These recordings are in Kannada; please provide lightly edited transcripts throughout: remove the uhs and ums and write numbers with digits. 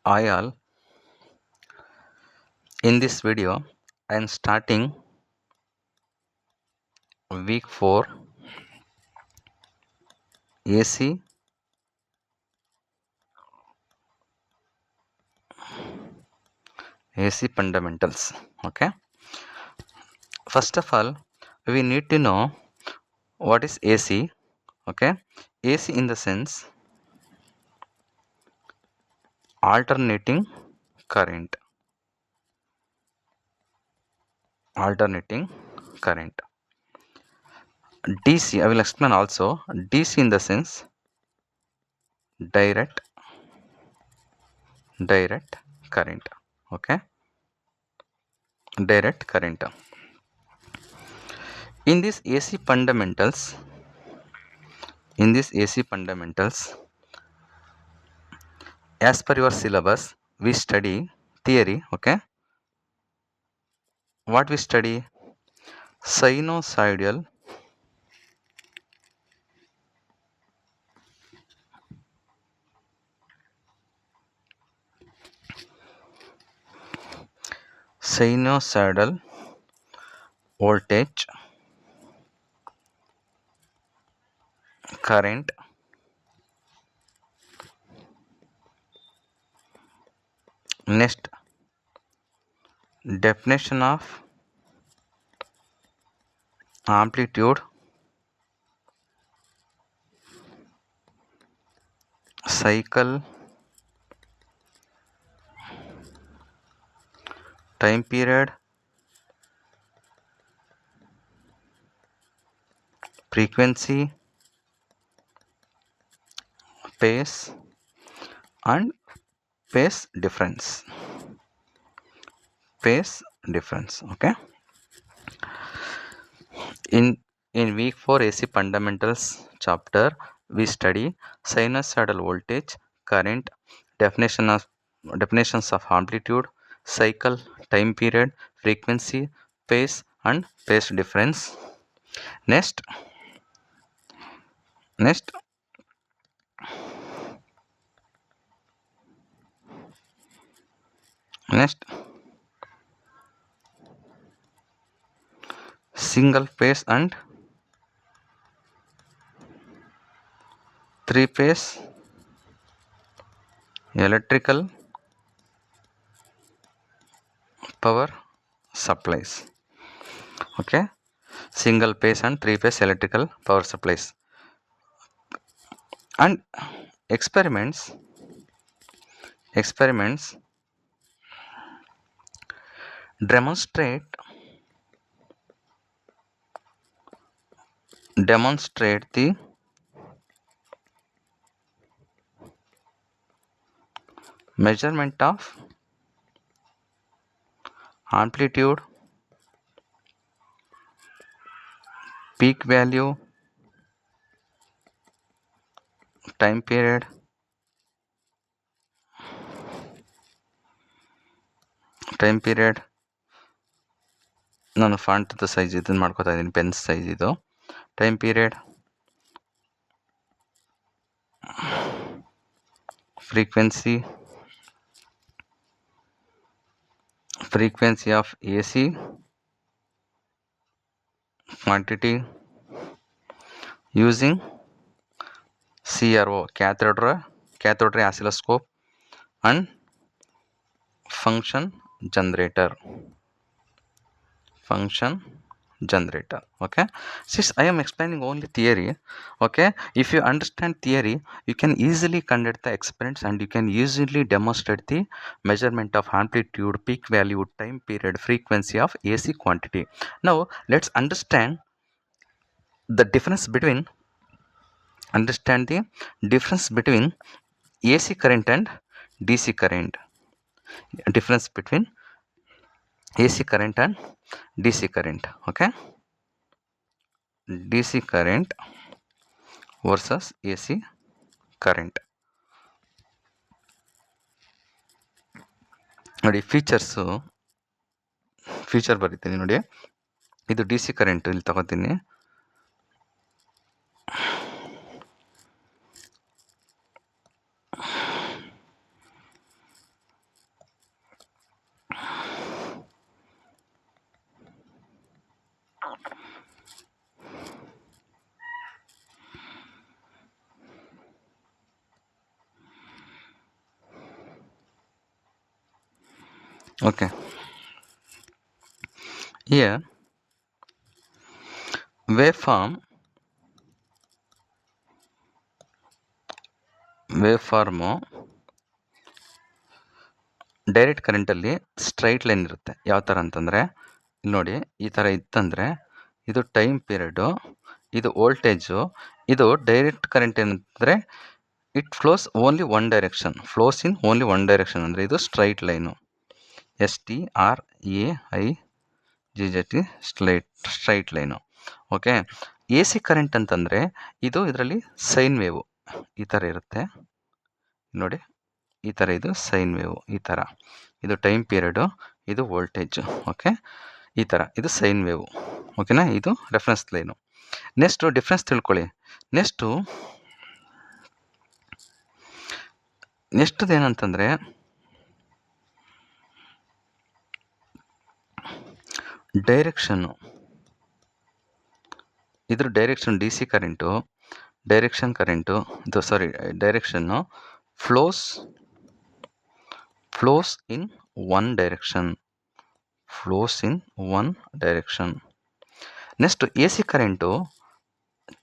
Hi all, in this video I am starting week 4 AC fundamentals. Okay, first of all we need to know what is AC. Okay, AC in the sense alternating current. DC I will explain also. DC in the sense direct current. Okay, direct current. In this AC fundamentals, as per your syllabus, we study theory. Okay, what we study? Sinusoidal voltage, current, next definition of amplitude, cycle, time period, frequency, phase and phase difference. Okay, in week 4 AC fundamentals chapter we study sinusoidal voltage, current, definitions of amplitude, cycle, time period, frequency, phase and phase difference. Next single phase and three phase electrical power supplies. Okay, single phase and three phase electrical power supplies and experiments demonstrate the measurement of amplitude, peak value, time period, ನಾನು ಫಾಂಟ್ ಸೈಜ್ ಇದನ್ನು ಮಾಡ್ಕೋತಾ ಇದ್ದೀನಿ, ಪೆನ್ ಸೈಜ್ ಇದು. Time period, frequency of AC quantity using CRO, cathode ray oscilloscope and function generator. Okay, since I am explaining only theory, okay, if you understand theory you can easily conduct the experiments and you can easily demonstrate the measurement of amplitude, peak value, time period, frequency of AC quantity. Now let's understand the difference between AC current and DC current. Difference between AC current and DC current. Okay, DC current versus AC current. ನೋಡಿ ಫೀಚರ್ ಬರೀತೀನಿ ನೋಡಿ. ಇದು ಡಿ ಸಿ ಕರೆಂಟ್ ಇಲ್ಲಿ ತಗೋತೀನಿ. Okay, here waveform ಡೈರೆಕ್ಟ್ ಕರೆಂಟಲ್ಲಿ ಸ್ಟ್ರೈಟ್ ಲೈನ್ ಇರುತ್ತೆ. ಯಾವ ಥರ ಅಂತಂದರೆ ಇಲ್ಲಿ ನೋಡಿ, ಈ ಥರ ಇತ್ತಂದರೆ ಇದು ಟೈಮ್ ಪೀರಿಯಡು, ಇದು ವೋಲ್ಟೇಜು. ಇದು ಡೈರೆಕ್ಟ್ ಕರೆಂಟ್ ಏನಂತಂದರೆ it flows only one direction, flows in only one direction. ಅಂದರೆ ಇದು straight line, STRAIGT straight line. Okay, A C current ಅಂತಂದರೆ ಇದು ಇದರಲ್ಲಿ ಸೈನ್ ವೇವು ಈ ಥರ ಇರುತ್ತೆ ನೋಡಿ, ಈ ಥರ ಇದು ಸೈನ್ ವೇವು, ಈ ಥರ ಇದು ಟೈಮ್ ಪೀರಿಯಡು, ಇದು ವೋಲ್ಟೇಜು. ಓಕೆ, ಈ ಥರ ಇದು ಸೈನ್ ವೇವು. ಓಕೆನಾ, ಇದು ರೆಫರೆನ್ಸ್ ಲೈನು. ನೆಕ್ಸ್ಟು ಡಿಫ್ರೆನ್ಸ್ ತಿಳ್ಕೊಳ್ಳಿ. ನೆಕ್ಸ್ಟು ಏನಂತಂದರೆ ಡೈರೆಕ್ಷನ್ನು, ಇದ್ರ direction D C current, direction flows in one direction. Next A C current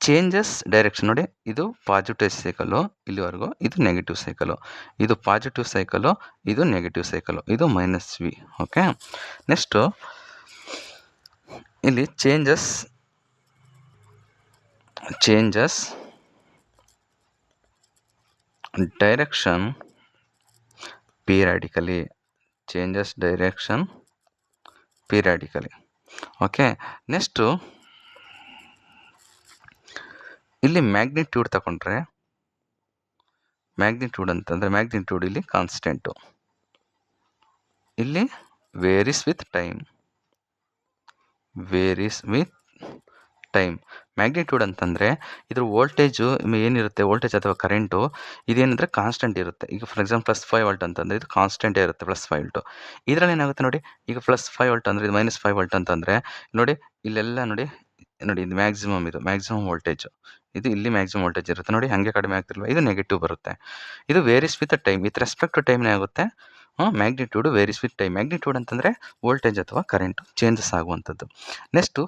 changes direction. ನೋಡಿ, ಇದು ಪಾಸಿಟಿವ್ ಸೈಕಲು ಇಲ್ಲಿವರೆಗೂ, ಇದು ನೆಗೆಟಿವ್ ಸೈಕಲು, ಇದು ಪಾಸಿಟಿವ್ ಸೈಕಲು, ಇದು ನೆಗೆಟಿವ್ ಸೈಕಲು, ಇದು -V. ಓಕೆ, ನೆಕ್ಸ್ಟು ಇಲ್ಲಿ changes direction periodically. Okay, next ಇಲ್ಲಿ ಮ್ಯಾಗ್ನಿಟ್ಯೂಡ್ ತಗೊಂಡ್ರೆ, ಮ್ಯಾಗ್ನಿಟ್ಯೂಡ್ ಅಂತಂದರೆ ಮ್ಯಾಗ್ನಿಟ್ಯೂಡ್ ಇಲ್ಲಿ ಕಾನ್ಸ್ಟೆಂಟು, ಇಲ್ಲಿ ವೇರೀಸ್ ವಿತ್ ಟೈಮ್. ಮ್ಯಾಗ್ನಿಟ್ಯೂಡ್ ಅಂತಂದರೆ ಇದ್ರ ವೋಲ್ಟೇಜು ಏನಿರುತ್ತೆ, ವೋಲ್ಟೇಜ್ ಅಥವಾ ಕರೆಂಟು ಇದೇನಂದರೆ ಕಾನ್ಸ್ಟೆಂಟ್ ಇರುತ್ತೆ. ಈಗ ಫಾರ್ ಎಕ್ಸಾಂಪಲ್ +5 V ಅಂತಂದರೆ ಇದು ಕಾನ್ಸ್ಟೆಂಟೇ ಇರುತ್ತೆ, +5 V. ಇದರಲ್ಲಿ ಏನಾಗುತ್ತೆ ನೋಡಿ, ಈಗ +5 V ಅಂದರೆ ಇದು -5 V ಅಂತಂದರೆ ನೋಡಿ, ಇಲ್ಲೆಲ್ಲ ನೋಡಿ ಇದು ಮ್ಯಾಕ್ಸಿಮಮ್ ವೋಲ್ಟೇಜು, ಇದು ಇಲ್ಲಿ ಮ್ಯಾಕ್ಸಿಮಮ್ ವೋಲ್ಟೇಜ್ ಇರುತ್ತೆ ನೋಡಿ, ಹಾಗೆ ಕಡಿಮೆ ಆಗ್ತಿಲ್ವ, ಇದು ನೆಗೆಟಿವ್ ಬರುತ್ತೆ. ಇದು varies with time, with respect to ಟೈಮ್ನೇ ಆಗುತ್ತೆ. Magnitude varies with time. Magnitude ಅಂತಂದರೆ ವೋಲ್ಟೇಜ್ ಅಥವಾ ಕರೆಂಟು ಚೇಂಜಸ್ ಆಗುವಂಥದ್ದು. ನೆಕ್ಸ್ಟು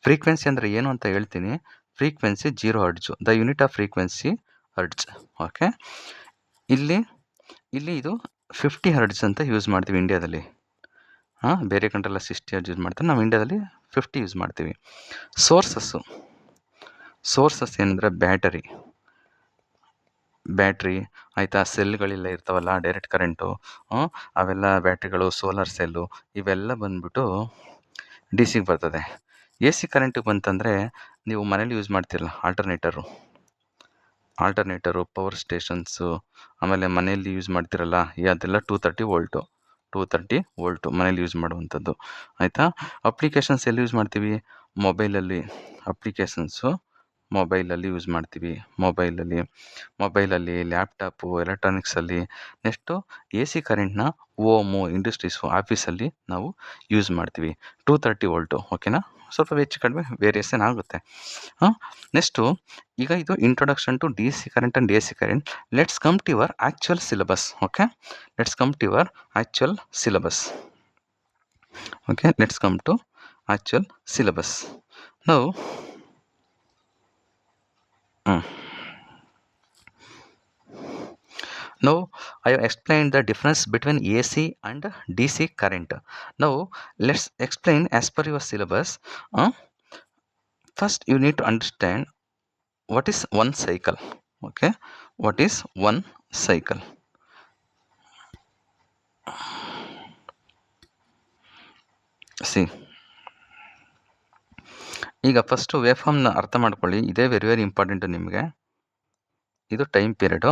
ಫ್ರೀಕ್ವೆನ್ಸಿ ಅಂದರೆ ಏನು ಅಂತ ಹೇಳ್ತೀನಿ. Frequency 0 hertz, the unit of frequency hertz. Okay, ಇಲ್ಲಿ ಇದು 50 ಹರ್ಟ್ಜ್ ಅಂತ ಯೂಸ್ ಮಾಡ್ತೀವಿ ಇಂಡಿಯಾದಲ್ಲಿ. ಬೇರೆ ಕಂಟ್ರೆಲ್ಲ 60 ಹರ್ಟ್ಜ್ ಯೂಸ್ ಮಾಡ್ತಾರೆ, ನಾವು ಇಂಡಿಯಾದಲ್ಲಿ 50 ಯೂಸ್ ಮಾಡ್ತೀವಿ. ಸೋರ್ಸಸ್ ಏನಂದರೆ ಬ್ಯಾಟ್ರಿ ಆಯಿತಾ, ಸೆಲ್ಗಳೆಲ್ಲ ಇರ್ತಾವಲ್ಲ ಡೈರೆಕ್ಟ್ ಕರೆಂಟು, ಅವೆಲ್ಲ ಬ್ಯಾಟ್ರಿಗಳು, ಸೋಲಾರ್ ಸೆಲ್ಲು, ಇವೆಲ್ಲ ಬಂದ್ಬಿಟ್ಟು ಡಿ ಸಿಗೆ ಬರ್ತದೆ. ಎ ಸಿ ಕರೆಂಟಿಗೆ ಬಂತಂದರೆ ನೀವು ಮನೇಲಿ ಯೂಸ್ ಮಾಡ್ತಿರಲ್ಲ ಆಲ್ಟರ್ನೇಟರು, ಪವರ್ ಸ್ಟೇಷನ್ಸು, ಆಮೇಲೆ ಮನೆಯಲ್ಲಿ ಯೂಸ್ ಮಾಡ್ತಿರಲ್ಲ ಅದೆಲ್ಲ 230 ವೋಲ್ಟು ಮನೇಲಿ ಯೂಸ್ ಮಾಡುವಂಥದ್ದು. ಆಯಿತಾ, ಅಪ್ಲಿಕೇಶನ್ಸ್ ಎಲ್ಲಿ ಯೂಸ್ ಮಾಡ್ತೀವಿ, ಮೊಬೈಲಲ್ಲಿ ಯೂಸ್ ಮಾಡ್ತೀವಿ, ಮೊಬೈಲಲ್ಲಿ ಲ್ಯಾಪ್ಟಾಪು, ಎಲೆಕ್ಟ್ರಾನಿಕ್ಸಲ್ಲಿ. ನೆಕ್ಸ್ಟು ಎ ಸಿ ಕರೆಂಟ್ನ ಓಮು, ಇಂಡಸ್ಟ್ರೀಸು, ಆಫೀಸಲ್ಲಿ ನಾವು ಯೂಸ್ ಮಾಡ್ತೀವಿ. 230 ವೋಲ್ಟು. ಓಕೆನಾ, ಸ್ವಲ್ಪ ಹೆಚ್ಚು ಕಡಿಮೆ ವೇರಿಯೇಷನ್ ಆಗುತ್ತೆ. ನೆಕ್ಸ್ಟು ಈಗ ಇದು introduction to D C current and A C current. Let's come to your actual syllabus. Okay, let's come to actual syllabus. Now I have explained the difference between AC and DC current. Now let's explain as per your syllabus. First you need to understand what is one cycle. Okay, what is one cycle? See, ಈಗ ಫಸ್ಟು ವೇವ್ಫಾರ್ಮ್ನ ಅರ್ಥ ಮಾಡ್ಕೊಳ್ಳಿ, ಇದೇ ವೆರಿ ಇಂಪಾರ್ಟೆಂಟು ನಿಮಗೆ. ಇದು ಟೈಮ್ ಪೀರಿಯಡು,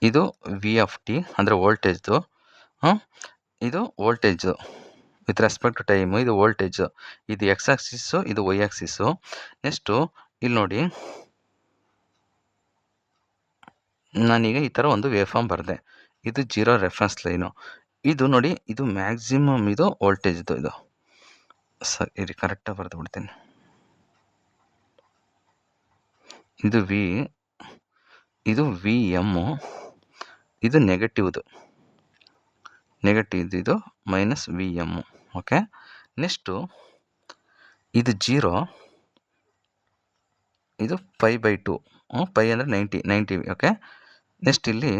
ಇದು V(t) ಅಂದರೆ ವೋಲ್ಟೇಜ್ದು, ಇದು voltage with respect to time, ಇದು ವೋಲ್ಟೇಜು, ಇದು X ಆಕ್ಸಿಸ್ಸು, ಇದು Y ಆಕ್ಸಿಸ್ಸು. ನೆಕ್ಸ್ಟು ಇಲ್ಲಿ ನೋಡಿ, ನಾನೀಗ ಈ ಥರ ಒಂದು ವೇವ್ಫಾರ್ಮ್ ಬರೆದೆ, ಇದು 0 ರೆಫರೆನ್ಸ್ ಲೈನು, ಇದು ನೋಡಿ, ಇದು ಮ್ಯಾಕ್ಸಿಮಮ್ ಇದು ವೋಲ್ಟೇಜ್ದು, ಇದು ಸರಿ ಕರೆಕ್ಟಾಗಿ ಬರೆದು ಬಿಡ್ತೀನಿ. ಇದು V, ಇದು VM, ಇದು ನೆಗೆಟಿವ್ದು. ನೆಗೆಟಿವ್ ಇದು minus V M. Okay, next ಇದು 0, ಇದು π/2. ಪೈ ಅಂದರೆ 90. ಓಕೆ, ನೆಕ್ಸ್ಟ್ ಇಲ್ಲಿ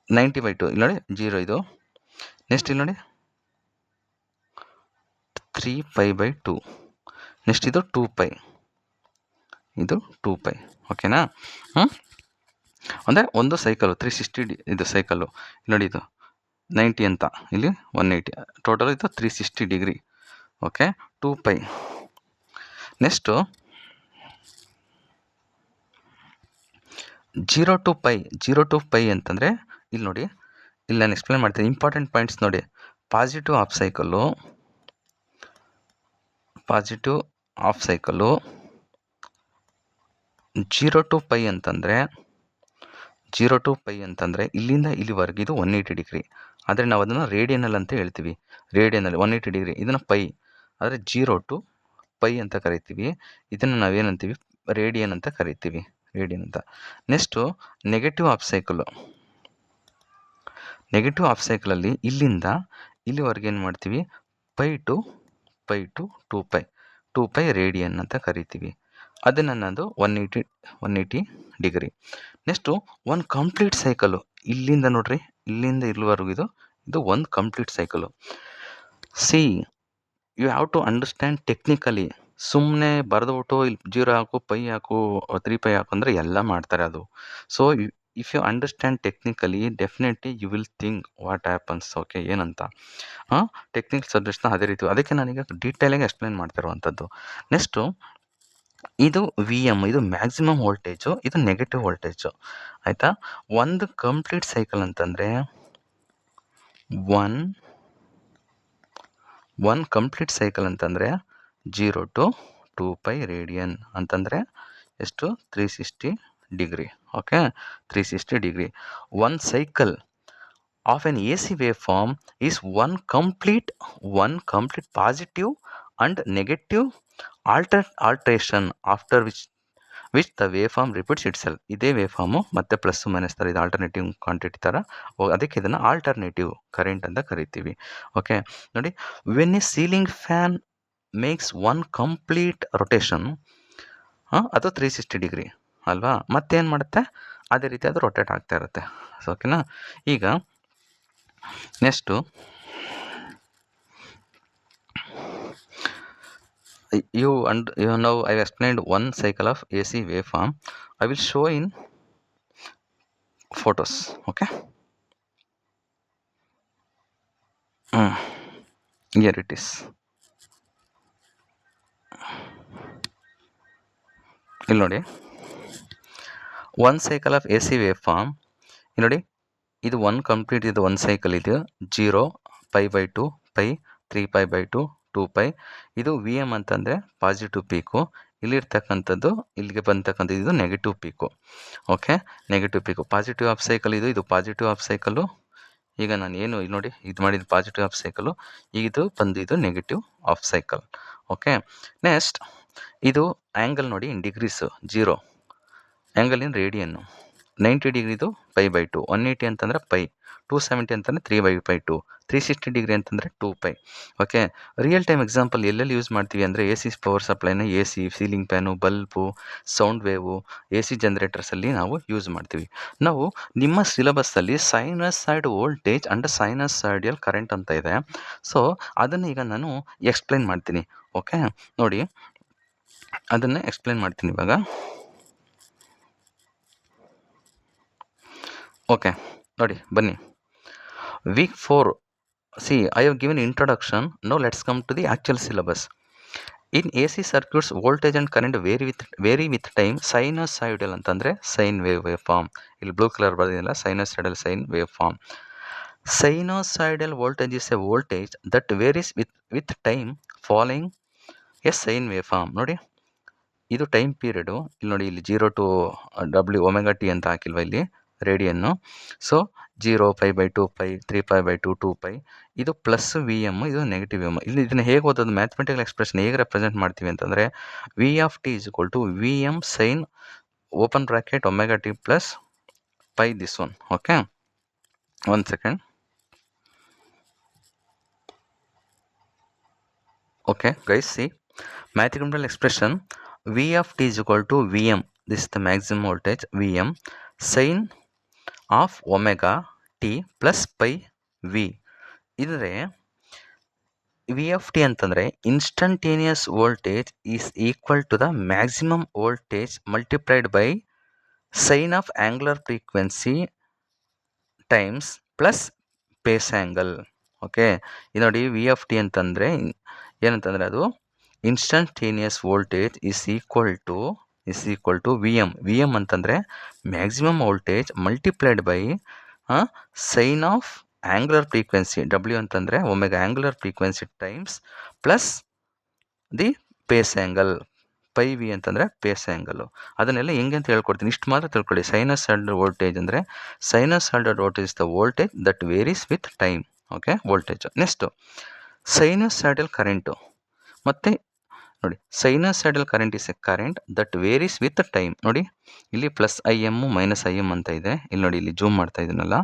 90/2 ಇಲ್ಲಿ ನೋಡಿ 0 ಇದು. ನೆಕ್ಸ್ಟ್ ಇಲ್ಲಿ ನೋಡಿ 3π/2. ನೆಕ್ಸ್ಟ್ ಇದು 2π, ಇದು 2π. ಓಕೆನಾ? ಅಂದರೆ ಒಂದು ಸೈಕಲು 360 ಇದು ಸೈಕಲ್ಲು. ನೋಡಿ ಇದು 90 ಅಂತ, ಇಲ್ಲಿ 180, ಟೋಟಲ್ ಇದು 360 ಡಿಗ್ರಿ. ಓಕೆ, 2π. ನೆಕ್ಸ್ಟು 0 to π ಅಂತಂದರೆ ಇಲ್ಲಿ ನೋಡಿ, ಇಲ್ಲಿ ನಾನು ಎಕ್ಸ್ಪ್ಲೇನ್ ಮಾಡ್ತೀನಿ. ಇಂಪಾರ್ಟೆಂಟ್ ಪಾಯಿಂಟ್ಸ್ ನೋಡಿ. ಪಾಸಿಟಿವ್ ಹಾಫ್ ಸೈಕಲ್ಲು 0 to π ಅಂತಂದರೆ ಇಲ್ಲಿಂದ ಇಲ್ಲಿವರೆಗೆ ಇದು 180 ಡಿಗ್ರಿ. ಆದರೆ ನಾವು ಅದನ್ನು ರೇಡಿಯನಲ್ ಅಂತ ಹೇಳ್ತೀವಿ. ರೇಡಿಯನಲ್ 180 ಡಿಗ್ರಿ, ಇದನ್ನು ಪೈ. ಆದರೆ 0 to π ಅಂತ ಕರಿತೀವಿ. ಇದನ್ನು ನಾವೇನಂತೀವಿ? ರೇಡಿಯನ್ ಅಂತ ಕರಿತೀವಿ, ರೇಡಿಯನ್ ಅಂತ. ನೆಕ್ಸ್ಟು ನೆಗೆಟಿವ್ ಹಾಫ್ ಸೈಕಲಲ್ಲಿ ಇಲ್ಲಿಂದ ಇಲ್ಲಿವರೆಗೆ ಏನು ಮಾಡ್ತೀವಿ? π to 2π ರೇಡಿಯನ್ ಅಂತ ಕರಿತೀವಿ. ಅದನ್ನು ನಾನು 180 ಡಿಗ್ರಿ. ನೆಕ್ಸ್ಟು ಒಂದು ಕಂಪ್ಲೀಟ್ ಸೈಕಲು ಇಲ್ಲಿಂದ ನೋಡ್ರಿ, ಇಲ್ಲಿಂದ ಇಲ್ಲಿವರೆಗೂ ಇದು ಒಂದು complete cycle. See, you have to understand technically. ಸುಮ್ಮನೆ ಬರೆದ್ಬಿಟ್ಟು ಇಲ್ಲಿ 0 ಹಾಕು, π ಹಾಕು, 3π ಹಾಕು ಅಂದರೆ ಎಲ್ಲ ಮಾಡ್ತಾರೆ ಅದು. So if you understand technically, definitely you will think what happens. Okay, ಏನಂತ ಟೆಕ್ನಿಕಲ್ ಸಬ್ಜೆಕ್ಟ್ಸ್ನ ಅದೇ ರೀತಿ, ಅದಕ್ಕೆ ನಾನೀಗ ಡೀಟೇಲಾಗಿ ಎಕ್ಸ್ಪ್ಲೇನ್ ಮಾಡ್ತಿರುವಂಥದ್ದು. ನೆಕ್ಸ್ಟು ಇದು ವಿ ಎಮ್, ಇದು ಮ್ಯಾಕ್ಸಿಮಮ್ ವೋಲ್ಟೇಜು, ಇದು ನೆಗೆಟಿವ್ ವೋಲ್ಟೇಜು. ಆಯಿತಾ? ಒಂದು ಕಂಪ್ಲೀಟ್ ಸೈಕಲ್ ಅಂತಂದರೆ ಒನ್ ಕಂಪ್ಲೀಟ್ ಸೈಕಲ್ ಅಂತಂದರೆ 0 to 2π ರೇಡಿಯನ್ ಅಂತಂದರೆ ಎಷ್ಟು? 360 degree. Okay, 360 degree. One cycle of an AC waveform is one complete positive and negative alteration after which the waveform repeats itself. ಇದೇ ವೇವ್ಫಾರ್ಮು ಮತ್ತೆ ಪ್ಲಸ್ ಮೈನಸ್ ಥರ, ಇದು ಆಲ್ಟರ್ನೇಟಿವ್ ಕ್ವಾಂಟಿಟಿ ಥರ, ಅದಕ್ಕೆ ಇದನ್ನು ಆಲ್ಟರ್ನೇಟಿವ್ ಕರೆಂಟ್ ಅಂತ ಕರಿತೀವಿ. ಓಕೆ, ನೋಡಿ, when A ceiling fan makes one complete rotation, ಅದು 360 ಡಿಗ್ರಿ ಅಲ್ವಾ? ಮತ್ತೇನು ಮಾಡುತ್ತೆ? ಅದೇ ರೀತಿ ಅದು ರೊಟೇಟ್ ಆಗ್ತಾ ಇರುತ್ತೆ. ಓಕೆನಾ? ಈಗ next now I have explained one cycle of AC waveform. I will show in photos. Okay, here it is. ಇಲ್ಲಿ ನೋಡಿ, one cycle of AC waveform. ಇಲ್ಲಿ ನೋಡಿ, ಇದು ಒನ್ ಕಂಪ್ಲೀಟ್, ಇದು ಒಂದು ಸೈಕಲ್, ಇದು 0, π/2, π, 3π/2, 2π. ಇದು ವಿ ಎಮ್ ಅಂತಂದರೆ ಪಾಸಿಟಿವ್ ಪೀಕು. ಇಲ್ಲಿರ್ತಕ್ಕಂಥದ್ದು, ಇಲ್ಲಿಗೆ ಬಂತಕ್ಕಂಥದ್ದು ಇದು ನೆಗೆಟಿವ್ ಪೀಕು. ಓಕೆ, ನೆಗೆಟಿವ್ ಪೀಕು. ಪಾಸಿಟಿವ್ ಹಾಫ್ ಸೈಕಲ್ ಇದು ಪಾಸಿಟಿವ್ ಹಾಫ್ ಸೈಕಲ್ಲು. ಈಗ ನಾನು ಏನು ಇಲ್ಲಿ ನೋಡಿ, ಇದು ಮಾಡಿದ್ದು ಪಾಸಿಟಿವ್ ಹಾಫ್ ಸೈಕಲ್ಲು, ಇದು ಬಂದು ಇದು negative half cycle. Okay, next ಇದು ಆ್ಯಂಗಲ್ ನೋಡಿ, ಇನ್ ಡಿಗ್ರೀಸು 0, ಆ್ಯಂಗಲ್ ಇನ್ ರೇಡಿಯನ್ನು. 90 ಡಿಗ್ರಿದು π/2, 180 ಅಂತಂದರೆ π, 270 ಅಂತಂದರೆ 3/2, 360 ಡಿಗ್ರಿ ಅಂತಂದರೆ 2π. ಓಕೆ, ರಿಯಲ್ ಟೈಮ್ ಎಕ್ಸಾಂಪಲ್ ಎಲ್ಲೆಲ್ಲಿ ಯೂಸ್ ಮಾಡ್ತೀವಿ ಅಂದರೆ AC ಪವರ್ ಸಪ್ಲೈನ, AC, ceiling fan, bulb, sound wave, AC ಜನರೇಟರ್ಸಲ್ಲಿ ನಾವು ಯೂಸ್ ಮಾಡ್ತೀವಿ. ನಾವು ನಿಮ್ಮ ಸಿಲೆಬಸ್ಸಲ್ಲಿ sinusoid voltage and sinusoidal current ಅಂತ ಇದೆ. ಸೊ ಅದನ್ನು ಈಗ ನಾನು ಎಕ್ಸ್ಪ್ಲೈನ್ ಮಾಡ್ತೀನಿ. ಓಕೆ, ನೋಡಿ, ಅದನ್ನು ಎಕ್ಸ್ಪ್ಲೈನ್ ಮಾಡ್ತೀನಿ ಇವಾಗ. ಓಕೆ, ನೋಡಿ, ಬನ್ನಿ. Week 4, see, I have given introduction. Now let's come to the actual syllabus. In AC circuits, voltage and current vary with time. Sinusoidal ಅಂತಂದರೆ ಸೈನ್ waveform. ಇಲ್ಲಿ ಬ್ಲೂ ಕಲರ್ ಬರೆದಿಲ್ಲ, sinusoidal sine waveform. Sinusoidal voltage is a voltage that varies with time following a sine waveform. ನೋಡಿ, ಇದು ಟೈಮ್ ಪೀರಿಯಡು. ಇಲ್ಲಿ ನೋಡಿ, ಇಲ್ಲಿ 0 to ωt ಅಂತ ಹಾಕಿಲ್ವ ಇಲ್ಲಿ ರೇಡಿಯನ್ನು. ಸೊ 0, π/2, π, 3π/2, 2π. ಇದು ಪ್ಲಸ್ ವಿ ಎಮ್, ಇದು ನೆಗೆಟಿವ್ ಎಮ್. ಇಲ್ಲಿ ಇದನ್ನು ಹೇಗೆ ಓದೋದು? ಮ್ಯಾಥಮೆಟಿಕಲ್ ಎಕ್ಸ್ಪ್ರೆಷನ್ ಹೇಗೆ ರೆಪ್ರೆಸೆಂಟ್ ಮಾಡ್ತೀವಿ ಅಂತಂದರೆ v(t) V M sine (ωt) plus π this one. Okay, 1 second. Okay, guys, see, mathematical expression V of t is equal to Vm. This is the maximum voltage Vm sin of omega t plus pi v. ಇದ್ರೆ ವಿ ಎಫ್ ಟಿ ಅಂತಂದರೆ instantaneous voltage is equal to the maximum voltage multiplied by sine of angular frequency times plus phase angle. Okay, ಇದು ನೋಡಿ ವಿ ಎಫ್ ಟಿ ಅಂತಂದರೆ ಏನಂತಂದರೆ ಅದು instantaneous voltage is equal to V M ಅಂತಂದರೆ maximum voltage multiplied by sine of angular frequency W ಅಂತಂದರೆ omega angular frequency times plus the phase angle pi V ಅಂತಂದರೆ ಪೇಸ್ ಆ್ಯಂಗಲು. ಅದನ್ನೆಲ್ಲ ಹೆಂಗೆ ಅಂತ ಹೇಳ್ಕೊಡ್ತೀನಿ, ಇಷ್ಟು ಮಾತ್ರ ತಿಳ್ಕೊಳ್ಳಿ. ಸೈನಸಾಯ್ಡಲ್ ವೋಲ್ಟೇಜ್ ಅಂದರೆ sinusoidal voltage is the voltage that varies with time. Okay, voltage. Next sinusoidal current. ಮತ್ತು ನೋಡಿ, sinusoidal current is a current that varies with time. ನೋಡಿ ಇಲ್ಲಿ plus I M minus I M ಅಂತ ಇದೆ. ಇಲ್ಲಿ ನೋಡಿ, ಇಲ್ಲಿ ಜೂಮ್ ಮಾಡ್ತಾ ಇದ್ದೀನಲ್ಲ.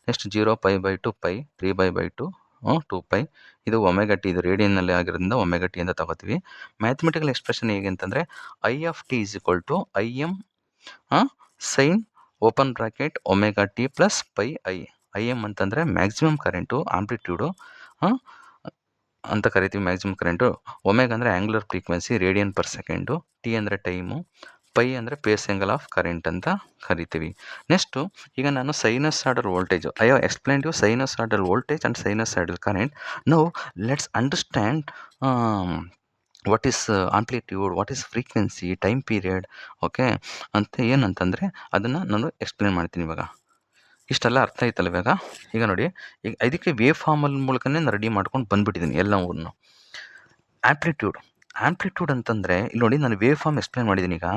Next 0π/2 pi 3/2 2 pi. ಇದು ಒಮೆಗಾ ಟಿ, ಇದು ರೇಡಿಯನ್ನಲ್ಲಿ ಆಗಿರೋದ್ರಿಂದ ಒಮೆಗಾ ಟಿ ಅಂತ ತಗೋತೀವಿ. ಮ್ಯಾಥಮೆಟಿಕಲ್ ಎಕ್ಸ್ಪ್ರೆಷನ್ ಹೇಗೆ ಅಂತಂದರೆ I of T is equal to I M sine open bracket omega T plus phi I. I M ಅಂತಂದರೆ ಮ್ಯಾಕ್ಸಿಮಮ್ ಕರೆಂಟು, ಆಂಪ್ಲಿಟ್ಯೂಡು ಅಂತ ಕರಿತೀವಿ ಮ್ಯಾಕ್ಸಿಮಮ್ ಕರೆಂಟು. ಒಮೆಗಾ ಅಂದರೆ angular frequency, radian per second. T ಅಂದರೆ ಟೈಮು, ಪೈ ಅಂದರೆ ಪೇಸ್ ಆ್ಯಂಗಲ್ ಆಫ್ ಕರೆಂಟ್ ಅಂತ ಕರಿತೀವಿ. ನೆಕ್ಸ್ಟು ಈಗ ನಾನು sinusoidal voltage, I have explained you sinusoidal voltage and sinusoidal current. Now let's understand what is amplitude, what is frequency, time period. Okay ಅಂತ ಏನಂತಂದರೆ ಅದನ್ನು ನಾನು ಎಕ್ಸ್ಪ್ಲೇನ್ ಮಾಡ್ತೀನಿ ಇವಾಗ. ಇಷ್ಟೆಲ್ಲ ಅರ್ಥ ಆಯ್ತಲ್ಲ ಇವಾಗ? ಈಗ ನೋಡಿ, ಈಗ ಇದಕ್ಕೆ ವೇವ್ ಫಾರ್ಮಲ್ ಮೂಲಕನೇ ನಾನು ರೆಡಿ ಮಾಡ್ಕೊಂಡು ಬಂದುಬಿಟ್ಟಿದ್ದೀನಿ ಎಲ್ಲವನ್ನು. ಆ್ಯಂಪ್ಲಿಟ್ಯೂಡ್ ಅಂತಂದರೆ ಇಲ್ಲಿ ನೋಡಿ, ನಾನು ವೇವ್ ಫಾರ್ಮ್ ಎಕ್ಸ್ಪ್ಲೇನ್ ಮಾಡಿದ್ದೀನಿ. ಈಗ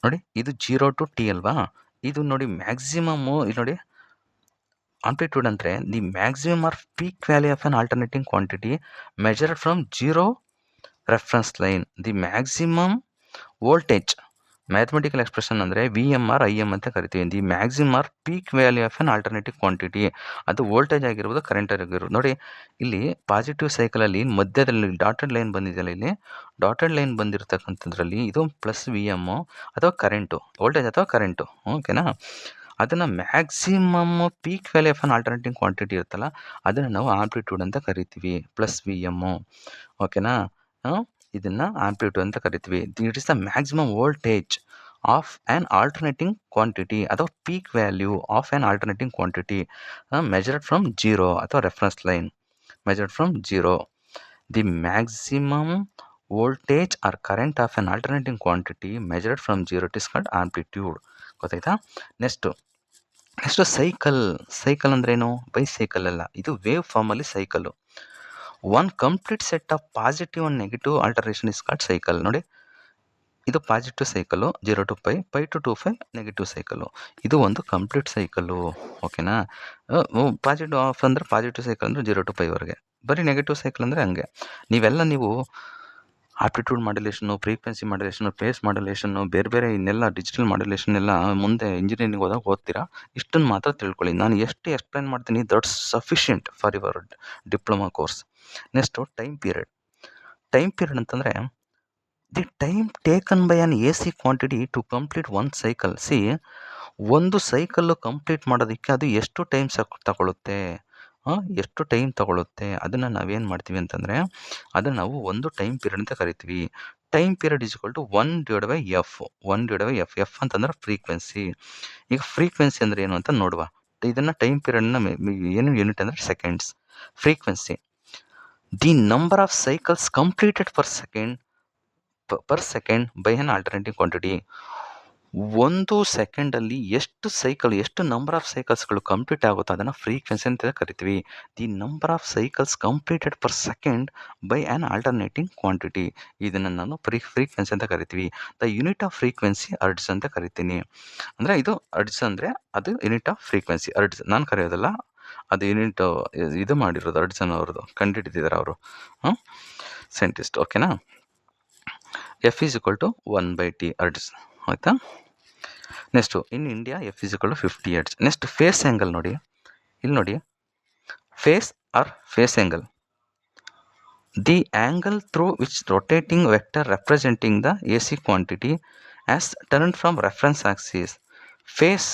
ನೋಡಿ, ಇದು 0 to t ಅಲ್ವಾ? ಇದು ನೋಡಿ ಮ್ಯಾಕ್ಸಿಮಮ್ಮು. ಇಲ್ಲಿ ನೋಡಿ, ಆಂಪ್ಲಿಟ್ಯೂಡ್ ಅಂದರೆ the maximum or peak value of an alternating quantity measured from 0 reference line. The maximum voltage mathematical expression ಅಂದರೆ V M or I M ಅಂತ ಕರಿತೀವಿ. The maximum or peak value of an alternative quantity. ಅದು ವೋಲ್ಟೇಜ್ ಆಗಿರ್ಬೋದು, ಕರೆಂಟ್ ಆಗಿರ್ಬೋದು. ನೋಡಿ, ಇಲ್ಲಿ ಪಾಸಿಟಿವ್ ಸೈಕಲಲ್ಲಿ ಮಧ್ಯದಲ್ಲಿ ಡಾಟೆಡ್ ಲೈನ್ ಬಂದಿದೆಯಲ್ಲ, ಇಲ್ಲಿ ಡಾಟೆಡ್ ಲೈನ್ ಬಂದಿರತಕ್ಕಂಥದ್ರಲ್ಲಿ ಇದು ಪ್ಲಸ್ ವಿ ಎಮ್ಮು ಅಥವಾ ಕರೆಂಟು, ವೋಲ್ಟೇಜ್ ಅಥವಾ ಕರೆಂಟು. ಓಕೆನಾ? ಅದನ್ನು maximum peak value of an alternative quantity ಇರುತ್ತಲ್ಲ, ಅದನ್ನು ನಾವು ಆಂಪ್ಲಿಟ್ಯೂಡ್ ಅಂತ ಕರಿತೀವಿ, ಪ್ಲಸ್ ವಿ ಎಮ್ಮು. ಓಕೆನಾ? ಇದನ್ನು ಆಂಪ್ಲಿಟ್ಯೂಡ್ ಅಂತ ಕರಿತೀವಿ. It is the maximum voltage of an alternating quantity ಅಥವಾ peak value of an alternating quantity measured from 0 ಅಥವಾ reference line measured from 0. The maximum voltage or current of an alternating quantity measured from 0 it is called amplitude. ಗೊತ್ತಾಯ್ತಾ? ನೆಕ್ಸ್ಟು ಸೈಕಲ್ ಅಂದ್ರೇನು? ಬೈಸೈಕಲ್ ಅಲ್ಲ, ಇದು ವೇವ್ ಫಾರ್ಮಲ್ಲಿ cycle. One complete set of positive and negative alteration is called cycle. ನೋಡಿ, ಇದು positive cycle 0 to pi, pi to 2π negative cycle. ಇದು ಒಂದು ಕಂಪ್ಲೀಟ್ ಸೈಕಲ್ಲು. ಓಕೆನಾ? ಪಾಸಿಟಿವ್ ಆಫ್ ಅಂದರೆ ಪಾಸಿಟಿವ್ ಸೈಕಲ್ ಅಂದರೆ 0 to ಪೈವರೆಗೆ. ಬರೀ ನೆಗೆಟಿವ್ ಸೈಕಲ್ ಅಂದರೆ ಹಂಗೆ. ನೀವು ಆಪ್ಟಿಟ್ಯೂಡ್ ಮಾಡ್ಯುಲೇಷನ್ನು, ಫ್ರೀಕ್ವೆನ್ಸಿ ಮಾಡ್ಯುಲೇಷನ್ನು, ಫೇಸ್ ಮಾಡ್ಯುಲೇಷನ್ನು, ಬೇರೆ ಇನ್ನೆಲ್ಲ ಡಿಜಿಟಲ್ ಮಾಡ್ಯುಲೇಷನ್ ಎಲ್ಲ ಮುಂದೆ ಇಂಜಿನಿಯರಿಂಗ್ ಹೋದಾಗ ಓದ್ತೀರಾ. ಇಷ್ಟನ್ನು ಮಾತ್ರ ತಿಳ್ಕೊಳ್ಳಿ. ನಾನು ಎಷ್ಟು ಎಕ್ಸ್ಪ್ಲೈನ್ ಮಾಡ್ತೀನಿ that's sufficient for your diploma course. Next time period ಅಂತಂದರೆ the time taken by an A C quantity to complete one cycle. ಒಂದು ಸೈಕಲ್ಲು ಕಂಪ್ಲೀಟ್ ಮಾಡೋದಕ್ಕೆ ಅದು ಎಷ್ಟು ಟೈಮ್ ತಗೊಳುತ್ತೆ ಅದನ್ನು ನಾವೇನು ಮಾಡ್ತೀವಿ ಅಂತಂದರೆ ಅದನ್ನು ನಾವು ಒಂದು ಟೈಮ್ ಪೀರಿಯಡ್ ಅಂತ ಕರಿತೀವಿ. Time period is equal to 1/f. F ಅಂತಂದ್ರೆ ಫ್ರೀಕ್ವೆನ್ಸಿ. ಈಗ ಫ್ರೀಕ್ವೆನ್ಸಿ ಅಂದರೆ ಏನು ಅಂತ ನೋಡುವ. ಇದನ್ನು ಟೈಮ್ ಪೀರಿಯಡ್ನ ಏನು ಯೂನಿಟ್ ಅಂದರೆ seconds. Frequency the number of cycles completed per second by on alternative quantity. ಒಂದು ಸೆಕೆಂಡಲ್ಲಿ ಎಷ್ಟು ನಂಬರ್ ಆಫ್ ಸೈಕಲ್ಸ್ಗಳು ಕಂಪ್ಲೀಟ್ ಆಗುತ್ತೋ ಅದನ್ನು ಫ್ರೀಕ್ವೆನ್ಸಿ ಅಂತ ಕರಿತೀವಿ. The number of cycles completed per second by an alternating quantity, ಇದನ್ನು ನಾನು ಫ್ರೀಕ್ವೆನ್ಸಿ ಅಂತ ಕರಿತೀವಿ. ದ ಯೂನಿಟ್ ಆಫ್ ಫ್ರೀಕ್ವೆನ್ಸಿ ಅರ್ಡ್ಸ್ ಅಂತ ಕರಿತೀನಿ. ಅಂದರೆ ಇದು ಅರ್ಡ್ಸ್ ಅಂದರೆ ಅದು ಯೂನಿಟ್ ಆಫ್ ಫ್ರೀಕ್ವೆನ್ಸಿ. ಅರ್ಡ್ಸ್ ನಾನು ಕರೆಯೋದಲ್ಲ, ಅದು ಯೂನಿಟ್ ಇದು ಮಾಡಿರೋದು ಅರ್ಡ್ಸನ್ ಅವ್ರದ್ದು, ಕಂಡುಹಿಡಿದಿದ್ದಾರೆ ಅವರು ಸೈಂಟಿಸ್ಟ್. ಓಕೆನಾ? F is equal to 1/t hertz. ಆಯಿತಾ? Next in India F is equal to 50 hertz. Next phase angle ನೋಡಿ, ಇಲ್ಲಿ ನೋಡಿ, phase angle the angle through which rotating vector representing the A C quantity as turn from reference axis. Phase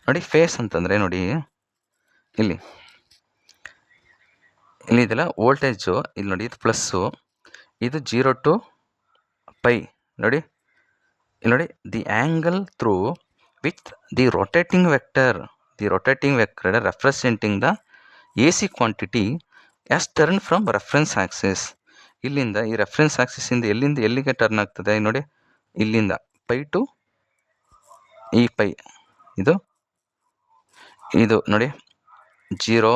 ನೋಡಿ, ಫೇಸ್ ಅಂತಂದರೆ ನೋಡಿ ಇಲ್ಲಿ ಇದೆಲ್ಲ ವೋಲ್ಟೇಜು, ಇಲ್ಲಿ ನೋಡಿ ಇದು ಪ್ಲಸ್ಸು, ಇದು 0 to π. ನೋಡಿ ಇಲ್ಲಿ ನೋಡಿ, the angle through with the rotating vector representing the A C quantity as turn from reference Axis. ಇಲ್ಲಿಂದ ಈ ರೆಫರೆನ್ಸ್ ಆಕ್ಸಿಸಿಂದ ಎಲ್ಲಿಂದ ಎಲ್ಲಿಗೆ ಟರ್ನ್ ಆಗ್ತದೆ ನೋಡಿ, ಇಲ್ಲಿಂದ π to ಈ π. ಇದು ನೋಡಿ 0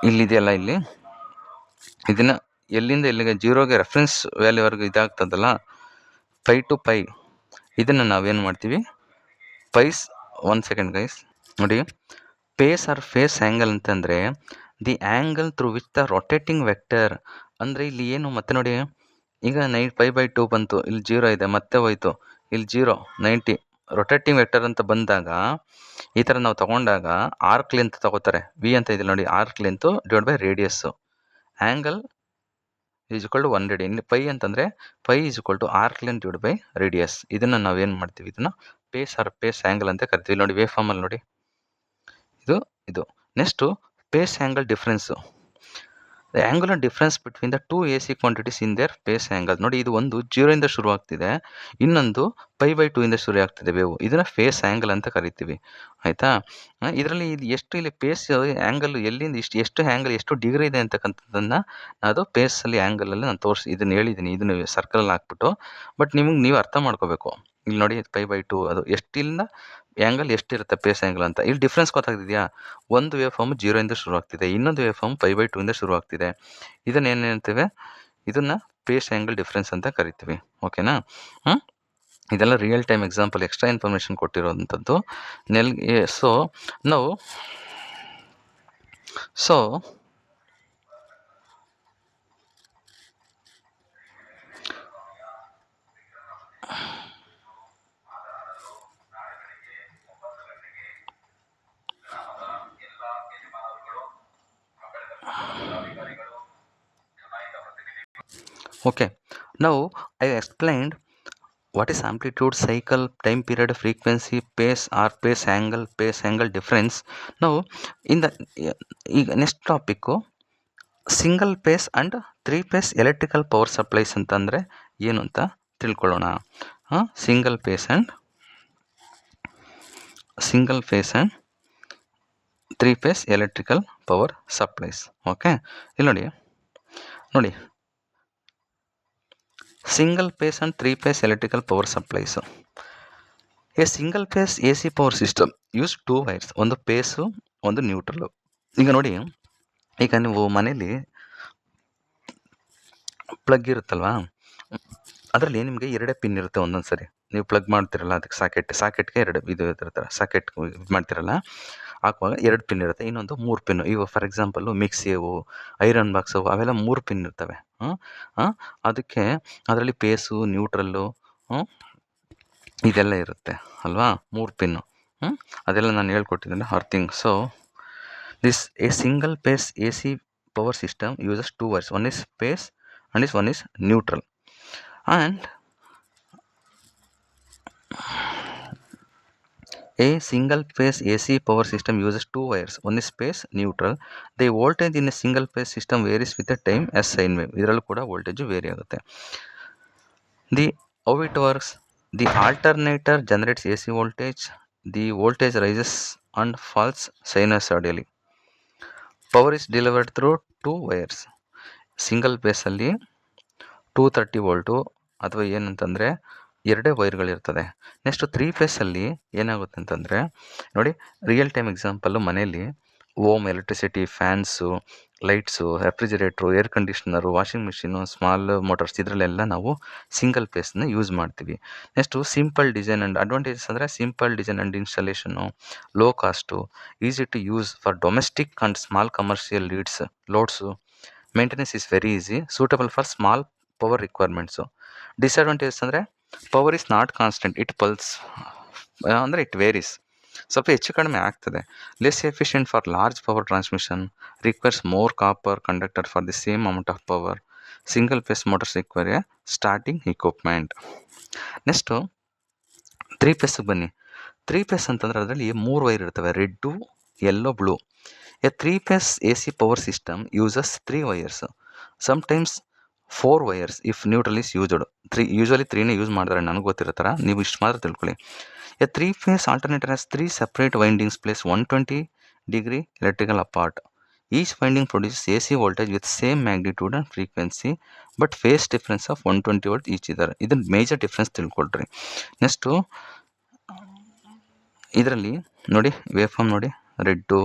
ಇಲ್ಲಿದೆಯಲ್ಲ, ಇಲ್ಲಿ ಇದನ್ನು ಎಲ್ಲಿಂದ ಎಲ್ಲಿಗೆ 0ಗೆ ರೆಫರೆನ್ಸ್ ವ್ಯಾಲ್ಯೂವರೆಗೂ ಇದಾಗ್ತದಲ್ಲ, π to π. ಇದನ್ನು ನಾವೇನು ಮಾಡ್ತೀವಿ, ಪೈಸ್ 1 second ಗೈಸ್ ನೋಡಿ, ಪೇಸ್ ಆರ್ ಫೇಸ್ ಆ್ಯಂಗಲ್ ಅಂತಂದರೆ the angle through which the rotating vector. ಅಂದರೆ ಇಲ್ಲಿ ಏನು ಮತ್ತೆ ನೋಡಿ, ಈಗ π/2 ಬಂತು, ಇಲ್ಲಿ 0 ಇದೆ, ಮತ್ತೆ ಹೋಯ್ತು, ಇಲ್ಲಿ 0 90. ರೊಟೇಟಿಂಗ್ ವೆಕ್ಟರ್ ಅಂತ ಬಂದಾಗ ಈ ಥರ ನಾವು ತಗೊಂಡಾಗ ಆರ್ಕ್ ಲೆಂತ್ ತಗೋತಾರೆ, ವಿ ಅಂತ ಇದೆ ನೋಡಿ, arc length divide by radius. Angle is equal to 180. ಇಲ್ಲಿ π ಅಂತಂದರೆ π is equal to arc length divide by radius. ಇದನ್ನು ನಾವೇನು ಮಾಡ್ತೀವಿ, ಇದನ್ನು ಪೇಸ್ ಆರ್ ಪೇಸ್ ಆ್ಯಂಗಲ್ ಅಂತ ಕರಿತೀವಿ. ನೋಡಿ ವೇವ್ ಫಾರ್ಮಲ್ಲಿ ನೋಡಿ, ಇದು next phase angle difference. The angular difference between the 2 AC quantities in their phase angle. ನೋಡಿ, ಇದು ಒಂದು 0 ಇಂದ ಶುರು ಆಗ್ತಿದೆ, ಇನ್ನೊಂದು π/2 ಇಂದ ಶುರು ಆಗ್ತಿದೆ ವೇವು. ಇದನ್ನು ಫೇಸ್ ಆ್ಯಂಗಲ್ ಅಂತ ಕರಿತೀವಿ, ಆಯಿತಾ. ಇದರಲ್ಲಿ ಇದು ಎಷ್ಟು, ಇಲ್ಲಿ ಪೇಸ್ ಆ್ಯಂಗಲ್ ಎಲ್ಲಿಂದ ಎಷ್ಟು ಆ್ಯಂಗಲ್ ಎಷ್ಟು ಡಿಗ್ರಿ ಇದೆ ಅಂತಕ್ಕಂಥದ್ದನ್ನು ಅದು ಪೇಸಲ್ಲಿ ಆ್ಯಂಗಲಲ್ಲಿ ನಾನು ಇದನ್ನು ಹೇಳಿದ್ದೀನಿ, ಇದನ್ನು ಸರ್ಕಲಲ್ಲಿ ಹಾಕ್ಬಿಟ್ಟು. ಬಟ್ ನೀವು ಅರ್ಥ ಮಾಡ್ಕೋಬೇಕು. ಇಲ್ಲಿ ನೋಡಿ π/2 ಅದು ಎಷ್ಟಿಲ್ಲ ಆ್ಯಂಗಲ್ ಎಷ್ಟಿರುತ್ತೆ ಪೇಸ್ ಆ್ಯಂಗಲ್ ಅಂತ. ಇಲ್ಲಿ ಡಿಫ್ರೆನ್ಸ್ ಗೊತ್ತಾಗ್ತಿದೆಯಾ, ಒಂದು ವೇವ್ ಫಾರ್ಮ್ 0 ಇಂದ ಶುರು ಆಗ್ತಿದೆ, ಇನ್ನೊಂದು ವೇವ್ ಫಾರ್ಮ್ π/2 ಇಂದ ಶುರು ಆಗ್ತಿದೆ. ಇದನ್ನು ಏನೇಳ್ತೇವೆ, ಇದನ್ನು ಪೇಸ್ ಆ್ಯಂಗಲ್ ಡಿಫ್ರೆನ್ಸ್ ಅಂತ ಕರಿತೀವಿ, ಓಕೆನಾ. ಇದೆಲ್ಲ real time example, extra information ಕೊಟ್ಟಿರೋವಂಥದ್ದು. So okay, now I explained what is amplitude, cycle, time period, frequency, pace or pace angle difference. Now in the next topic, single phase and 3 phase electrical power supplies ಅಂತಂದರೆ ಏನು ಅಂತ ತಿಳ್ಕೊಳ್ಳೋಣ. Single phase and 3 phase electrical power supplies. Okay, ಇಲ್ಲಿ ನೋಡಿ single phase and 3 phase electrical power supplies. A single phase AC power system use 2 wires, ಒಂದು ಪೇಸು ಒಂದು ನ್ಯೂಟ್ರಲ್ಲು. ಈಗ ನೋಡಿ, ಈಗ ನೀವು ಮನೇಲಿ ಪ್ಲಗ್ ಇರುತ್ತಲ್ವಾ, ಅದರಲ್ಲಿ ನಿಮಗೆ 2 ಪಿನ್ ಇರುತ್ತೆ. ಒಂದೊಂದು ಸರಿ ನೀವು ಪ್ಲಗ್ ಮಾಡ್ತಿರಲ್ಲ, ಅದಕ್ಕೆ ಸಾಕೆಟ್ಗೆ 2 ಇದು ಇರ್ತಾರೆ, ಸಾಕೆಟ್ ಮಾಡ್ತಿರಲ್ಲ, ಹಾಕುವಾಗ 2 ಪಿನ್ ಇರುತ್ತೆ, ಇನ್ನೊಂದು 3 ಪಿನ್ನು. ಇವು ಫಾರ್ ಎಕ್ಸಾಂಪಲ್ಲು ಮಿಕ್ಸಿಯವು, ಐರನ್ ಬಾಕ್ಸವು, ಅವೆಲ್ಲ 3 ಪಿನ್ ಇರ್ತವೆ. ಅದಕ್ಕೆ ಅದರಲ್ಲಿ ಪೇಸು ನ್ಯೂಟ್ರಲ್ಲು ಇದೆಲ್ಲ ಇರುತ್ತೆ ಅಲ್ವಾ, 3 ಪಿನ್ನು. ಅದೆಲ್ಲ ನಾನು ಹೇಳ್ಕೊಟ್ಟಿದ್ದೇನೆ earthing. So this a single phase AC power system uses 2 wires, one is phase and one is neutral. And a single phase AC power system uses 2 wires, one is phase, neutral. The voltage in a single phase system varies with the time as sine wave. ಇದರಲ್ಲೂ ಕೂಡ ವೋಲ್ಟೇಜ್ ವೇರಿ ಆಗುತ್ತೆ. How it works, the alternator generates AC voltage, the voltage rises and falls sinusoidally. Power is delivered through 2 wires. Single ಪೇಸಲ್ಲಿ 230 ವೋಲ್ಟು ಅಥವಾ ಏನಂತಂದರೆ 2 ವೈರ್ಗಳಿರ್ತದೆ. ನೆಕ್ಸ್ಟು 3 ಫೇಸಲ್ಲಿ ಏನಾಗುತ್ತೆ ಅಂತಂದರೆ ನೋಡಿ, ರಿಯಲ್ ಟೈಮ್ ಎಕ್ಸಾಂಪಲ್ಲು, ಮನೆಯಲ್ಲಿ home electricity, fans, lights, refrigerator, air conditioner, washing machine, small motors, ಇದರಲ್ಲೆಲ್ಲ ನಾವು ಸಿಂಗಲ್ ಪೇಸನ್ನ ಯೂಸ್ ಮಾಡ್ತೀವಿ. Next simple design and advantages ಅಂದರೆ simple design and installation, low cost, easy to use for domestic and small commercial loads, maintenance is very easy, suitable for small power requirements. Disadvantages ಅಂದರೆ power is not constant, it pulse ಅಂದರೆ ಇಟ್ ವೇರೀಸ್. ಸ್ವಲ್ಪ ಹೆಚ್ಚು ಕಡಿಮೆ ಆಗ್ತದೆ. Less efficient for large power transmission, requires more copper conductor for the same amount of power. Single phase motors require a starting equipment. Next 3 ಫೇಸ್ಗೆ ಬನ್ನಿ. 3 ಫೇಸ್ ಅಂತಂದರೆ ಅದರಲ್ಲಿ 3 ವೈರ್ ಇರ್ತವೆ, red, yellow, blue. A 3 phase AC power system uses 3 wires, sometimes 4 wires if neutral is used. Usually 3ನೇ ಯೂಸ್ ಮಾಡ್ತಾರೆ, ನನಗೆ ಗೊತ್ತಿರೋ ಥರ, ನೀವು ಇಷ್ಟು ಮಾತ್ರ ತಿಳ್ಕೊಳ್ಳಿ. A 3 phase alternator has 3 separate windings place 120 degree electrical apart. Each winding produces AC voltage with same magnitude and frequency but phase difference of 120 volt each ಇದ್ದಾರೆ. ಇದನ್ನು ಮೇಜರ್ ಡಿಫ್ರೆನ್ಸ್ ತಿಳ್ಕೊಳ್ರಿ. ನೆಕ್ಸ್ಟು ಇದರಲ್ಲಿ ನೋಡಿ ವೇವ್ ಫಾರ್ಮ್ ನೋಡಿ, ರೆಡ್ಡು,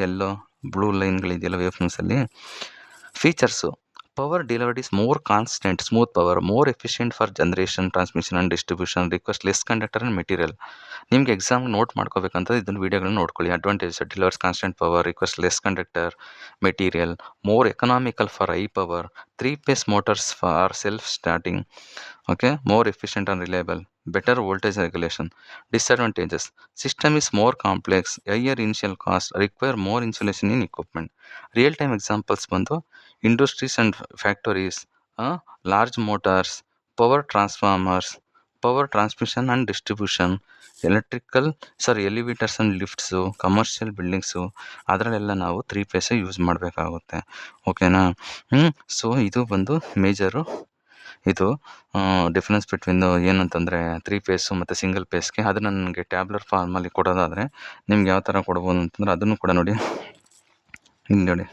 ಯೆಲ್ಲೋ, ಬ್ಲೂ ಲೈನ್ಗಳಿದೆಯಲ್ಲ ವೇವ್ ಫಾರ್ಮ್ಸಲ್ಲಿ. Features: power delivered is more constant, smooth power, more efficient for generation, transmission and distribution, request less conductor and material. ನಿಮ್ಗೆ ಎಕ್ಸಾಮ್ ನೋಟ್ ಮಾಡ್ಕೋಬೇಕಂತ ಇದನ್ನು ವೀಡಿಯೋಗಳನ್ನ ನೋಡ್ಕೊಳ್ಳಿ. Advantage: delivers constant power, request less conductor, material, more economical for high power, 3 phase motors for self starting, okay, more efficient and reliable, better voltage regulation. Disadvantages: system is more complex, higher initial cost, require more insulation in equipment. Real time examples ಬಂದು industries and factories, large motors, power transformers, power transmission and distribution, elevators and lifts, commercial buildings, ಅದರಲ್ಲೆಲ್ಲ ನಾವು 3 ಫೇಸೇ ಯೂಸ್ ಮಾಡಬೇಕಾಗುತ್ತೆ. ಓಕೆನಾ? ಸೊ ಇದು ಬಂದು ಮೇಜರು. ಇದು ಡಿಫ್ರೆನ್ಸ್ ಬಿಟ್ವೀನ್ ಏನಂತಂದರೆ 3 ಫೇಸು ಮತ್ತು ಸಿಂಗಲ್ ಫೇಸ್ಗೆ. ಅದನ್ನು ನನಗೆ ಟ್ಯಾಬ್ಲರ್ ಫಾರ್ಮಲ್ಲಿ ಕೊಡೋದಾದರೆ ನಿಮ್ಗೆ ಯಾವ ಥರ ಕೊಡ್ಬೋದು ಅಂತಂದರೆ ಅದನ್ನು ಕೂಡ ನೋಡಿ, ಇಲ್ಲಿ ನೋಡಿ,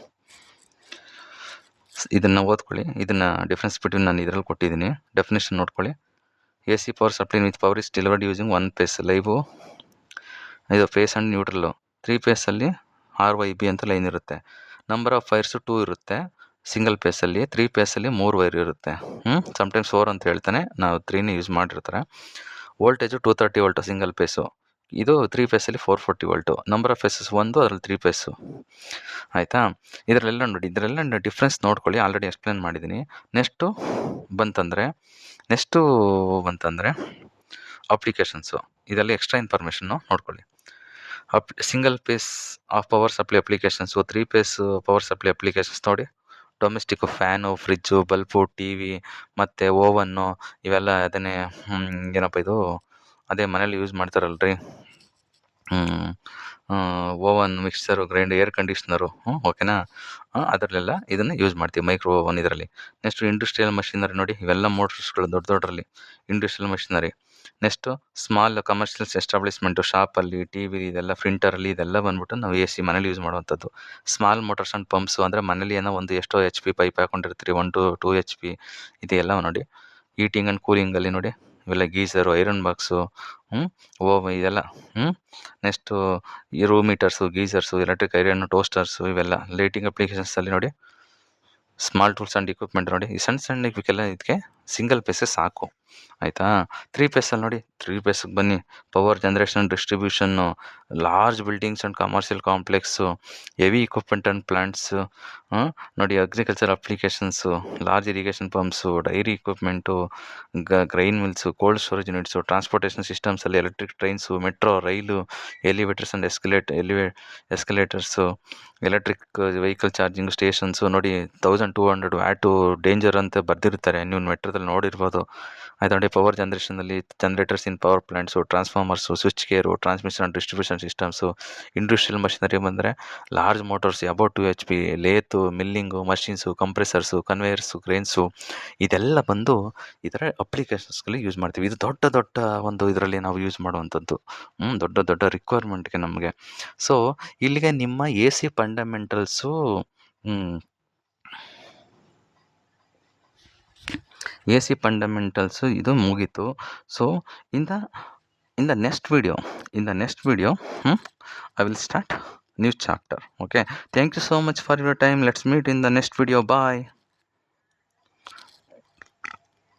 ಇದನ್ನು ಓದ್ಕೊಳ್ಳಿ. ಇದನ್ನು ಡಿಫ್ರೆನ್ಸ್ ಬಿಟ್ವೀನ್ ನಾನು ಇದರಲ್ಲಿ ಕೊಟ್ಟಿದ್ದೀನಿ, ಡೆಫಿನೇಷನ್ ನೋಡ್ಕೊಳ್ಳಿ. AC power supply with power is delivered using 1 phase live, ಇದು ಫೇಸ್ ಆ್ಯಂಡ್ ನ್ಯೂಟ್ರಲ್ಲು. 3 ಫೇಸಲ್ಲಿ RYB ಅಂತ ಲೈನ್ ಇರುತ್ತೆ. ನಂಬರ್ ಆಫ್ ವೈರ್ಸು 2 ಇರುತ್ತೆ ಸಿಂಗಲ್ ಫೇಸಲ್ಲಿ. 3 ಫೇಸಲ್ಲಿ 3 ವೈರ್ ಇರುತ್ತೆ. ಸಮ್ಟೈಮ್ಸ್ 4 ಅಂತ ಹೇಳ್ತಾನೆ, ನಾವು 3ನೇ ಯೂಸ್ ಮಾಡಿರ್ತಾರೆ. Voltage 230 volt single phase. ಇದು 3 ಫೇಸಲ್ಲಿ 440 ವೋಲ್ಟು. ನಂಬರ್ ಆಫ್ ಫೇಸಸ್ 1, ಅದರಲ್ಲಿ 3 ಫೇಸು. ಆಯಿತಾ? ಇದರಲ್ಲೆಲ್ಲ ನೋಡಿ, ಇದರೆಲ್ಲ ಡಿಫ್ರೆನ್ಸ್ ನೋಡ್ಕೊಳ್ಳಿ, ಆಲ್ರೆಡಿ ಎಕ್ಸ್ಪ್ಲೇನ್ ಮಾಡಿದ್ದೀನಿ. ನೆಕ್ಸ್ಟು ಬಂತಂದರೆ ಅಪ್ಲಿಕೇಶನ್ಸು. ಇದರಲ್ಲಿ ಎಕ್ಸ್ಟ್ರಾ ಇನ್ಫಾರ್ಮೇಷನ್ನು ನೋಡ್ಕೊಳ್ಳಿ. Single phase of power supply applications, 3 phase power supply applications ನೋಡಿ. Domestic, fan, fridge, bulb, TV ಮತ್ತು ಓವನ್ನು, ಇವೆಲ್ಲ ಅದನ್ನೇ ಏನಪ್ಪ ಇದು, ಅದೇ ಮನೇಲಿ ಯೂಸ್ ಮಾಡ್ತಾರಲ್ರಿ, oven, mixer, grinder, air conditioner, ಓಕೆನಾ? ಅದರಲ್ಲೆಲ್ಲ ಇದನ್ನು ಯೂಸ್ ಮಾಡ್ತೀವಿ, ಮೈಕ್ರೋ ಓವನ್ ಇದರಲ್ಲಿ. ನೆಕ್ಸ್ಟು ಇಂಡಸ್ಟ್ರಿಯಲ್ ಮಷಿನರಿ ನೋಡಿ, ಇವೆಲ್ಲ ಮೋಟರ್ಸ್ಗಳು ದೊಡ್ಡದ್ರಲ್ಲಿ industrial machinery. Next small commercials establishment, ಶಾಪಲ್ಲಿ, TV, ಇದೆಲ್ಲ ಪ್ರಿಂಟರಲ್ಲಿ, ಇದೆಲ್ಲ ಬಂದ್ಬಿಟ್ಟು ನಾವು AC ಮನೇಲಿ ಯೂಸ್ ಮಾಡುವಂಥದ್ದು. ಸ್ಮಾಲ್ ಮೋಟರ್ಸ್ ಆ್ಯಂಡ್ ಪಂಪ್ಸು ಅಂದರೆ ಮನೇಲಿ ಏನೋ ಒಂದು ಎಷ್ಟೋ HP ಪೈಪ್ ಹಾಕೊಂಡಿರ್ತೀರಿ, 1 to 2 HP, ಇದೆಲ್ಲ ನೋಡಿ. ಹೀಟಿಂಗ್ ಆ್ಯಂಡ್ ಕೂಲಿಂಗಲ್ಲಿ ನೋಡಿ, ಇವೆಲ್ಲ ಗೀಸರು, ಐರನ್ ಬಾಕ್ಸು, ಓವನ್, ಇದೆಲ್ಲ. ನೆಕ್ಸ್ಟು ಈ ರೂಮ್ ಹೀಟರ್ಸು, ಗೀಸರ್ಸು, ಎಲೆಕ್ಟ್ರಿಕ್ ಐರನ್, ಟೋಸ್ಟರ್ಸು, ಇವೆಲ್ಲ. ಲೈಟಿಂಗ್ ಅಪ್ಲಿಕೇಶನ್ಸಲ್ಲಿ ನೋಡಿ, ಸ್ಮಾಲ್ ಟೂಲ್ಸ್ ಆ್ಯಂಡ್ ಇಕ್ವಿಪ್ಮೆಂಟ್ ನೋಡಿ. ಈ ಸಣ್ಣ ಇದಕ್ಕೆಲ್ಲ ಇದಕ್ಕೆ ಸಿಂಗಲ್ ಫೇಸೇ ಸಾಕು, ಆಯಿತಾ? 3 ಫೇಸಲ್ಲಿ ನೋಡಿ, 3 ಫೇಸ್ಗೆ ಬನ್ನಿ. Power generation, distribution, large buildings and commercial complex, heavy equipment and plants, ನೋಡಿ, agriculture applications, large irrigation pumps, dairy equipment, grain mills, cold storage units, transportation ಸಿಸ್ಟಮ್ಸಲ್ಲಿ ಎಲೆಕ್ಟ್ರಿಕ್ ಟ್ರೈನ್ಸು, ಮೆಟ್ರೋ, ರೈಲು, elevators and escalators, electric vehicle charging stations ನೋಡಿ. 1200 ವ್ಯಾಟು ಡೇಂಜರ್ ಅಂತ ಬರೆದಿರ್ತಾರೆ, ನೀವು ಮೆಟ್ರೋದಲ್ಲಿ ನೋಡಿರ್ಬೋದು, ಆಯ್ತು ನೋಡಿ. ಪವರ್ ಜನರೇಷನಲ್ಲಿ generators in power plants, transformers, switch gear, transmission and distribution systems. Industrial machinery ಬಂದರೆ large motors about 2 HP, lathe, milling machines, compressors, conveyors, cranes, ಇದೆಲ್ಲ ಬಂದು ಈ ಥರ ಅಪ್ಲಿಕೇಶನ್ಸ್ಗಳಿಗೆ ಯೂಸ್ ಮಾಡ್ತೀವಿ. ಇದು ದೊಡ್ಡ ಒಂದು ಇದರಲ್ಲಿ ನಾವು ಯೂಸ್ ಮಾಡುವಂಥದ್ದು, ದೊಡ್ಡ ರಿಕ್ವೈರ್ಮೆಂಟ್ಗೆ ನಮಗೆ. ಸೊ ಇಲ್ಲಿಗೆ ನಿಮ್ಮ AC ಫಂಡಮೆಂಟಲ್ಸು ಇದು ಮುಗೀತು. So in the next video I will start new chapter. Okay, thank you so much for your time. Let's meet in the next video. Bye.